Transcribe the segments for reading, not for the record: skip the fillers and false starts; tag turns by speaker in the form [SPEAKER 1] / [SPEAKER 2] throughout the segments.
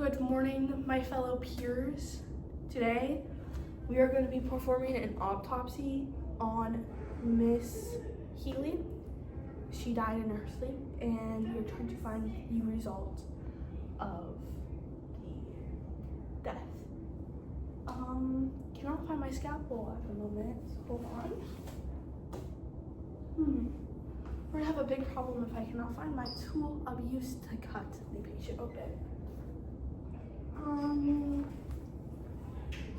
[SPEAKER 1] Good morning, my fellow peers. Today, we are going to be performing an autopsy on Miss Healy. She died in her sleep, and we are trying to find the result of the death. Cannot find my scalpel at the moment. Hold on. We're gonna have a big problem if I cannot find my tool of use to cut the patient open.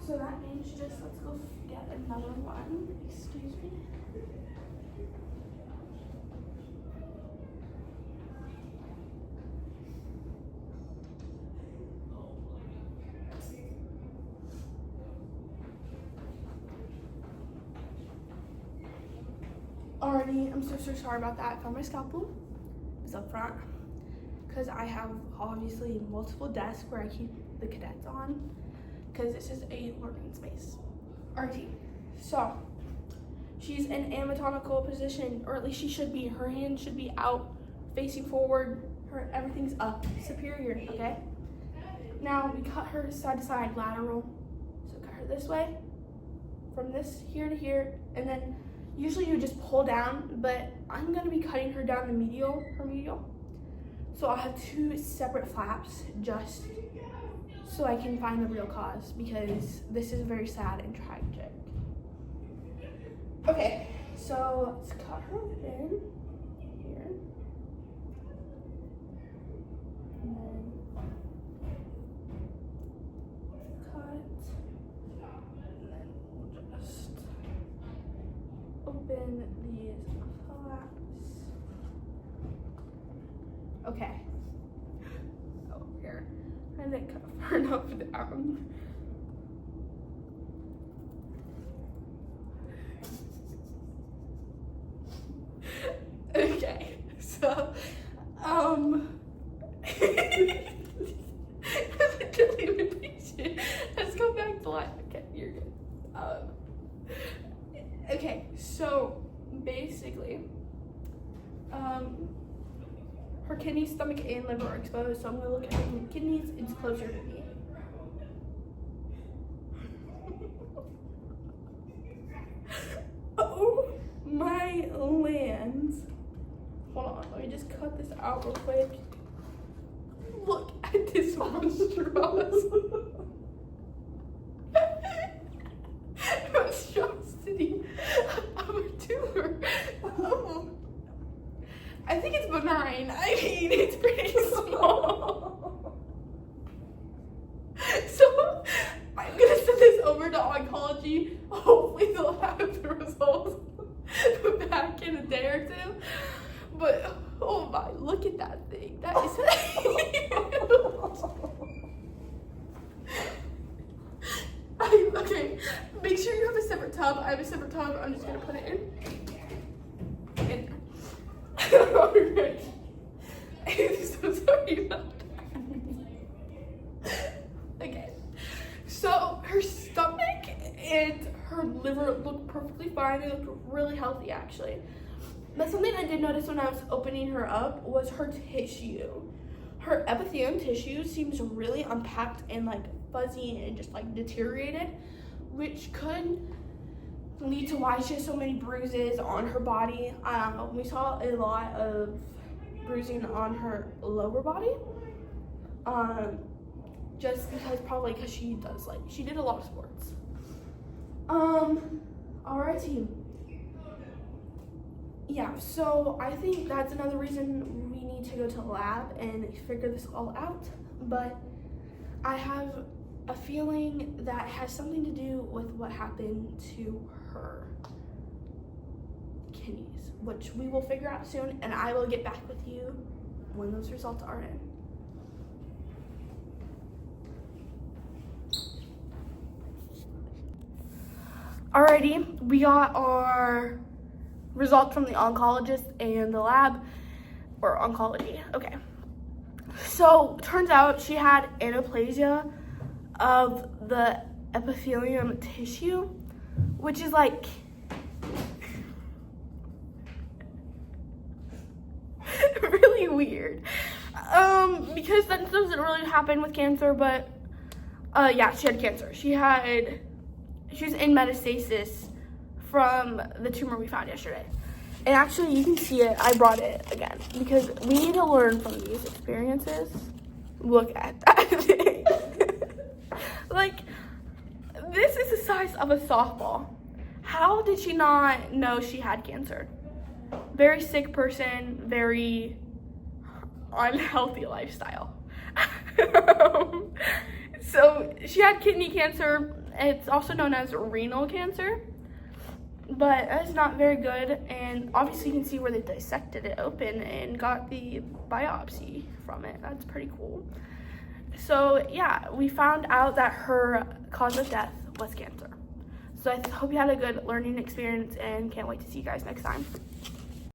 [SPEAKER 1] So that means let's go get another one. Excuse me. Alrighty, I'm so sorry about that. I found my scalpel. It's up front because I have obviously multiple desks where I keep the cadets on because this is a learning space. Alrighty, so she's in anatomical position, or at least she should be. Her hand should be out, facing forward. Everything's up, superior. Okay. Now we cut her side to side, lateral. So cut her this way, from this here to here, and then. Usually you just pull down, but I'm gonna be cutting her down her medial. So I'll have two separate flaps just so I can find the real cause, because this is very sad and tragic. Okay, so let's cut her open here. And then cut. And then we'll just open these flaps. Okay. Oh, here. I didn't cut far enough down. Okay, so, literally my patient has come back to life. Okay, you're good. Okay, so basically, her kidneys, stomach, and liver are exposed, so I'm gonna look at her kidneys. It's closer to me. Oh my lands. Hold on, let me just cut this out real quick. Look at this monstrosity of a tumor. I think it's benign. I mean, it's pretty small. So I'm gonna send this over to oncology. Hopefully they'll have the results back in a day or two. But oh my, look at that thing. That is huge. Okay, make sure you have a separate tub. I have a separate tub. I'm just gonna put it in. Alright. I'm so sorry about that. Okay. So her stomach and her liver look perfectly fine. They look really healthy, actually. But something I did notice when I was opening her up was her tissue. Her epithelium tissue seems really unpacked and like fuzzy and just like deteriorated, which could lead to why she has so many bruises on her body. We saw a lot of bruising on her lower body, just because she did a lot of sports. Alrighty. Yeah, so I think that's another reason we need to go to the lab and figure this all out. But I have a feeling that has something to do with what happened to her kidneys, which we will figure out soon, and I will get back with you when those results are in. Alrighty, we got our results from the oncologist and the lab, or oncology. Okay, so turns out she had anaplasia of the epithelium tissue, which is like really weird. Because that doesn't really happen with cancer, but yeah, she had cancer. She was in metastasis from the tumor we found yesterday. And actually, you can see it. I brought it again because we need to learn from these experiences. Look at that thing. Like, this is the size of a softball. How did she not know she had cancer? Very sick person, very unhealthy lifestyle. So she had kidney cancer. It's also known as renal cancer, but that's not very good. And obviously you can see where they dissected it open and got the biopsy from it. That's pretty cool. So yeah, we found out that her cause of death was cancer. So I hope you had a good learning experience and can't wait to see you guys next time.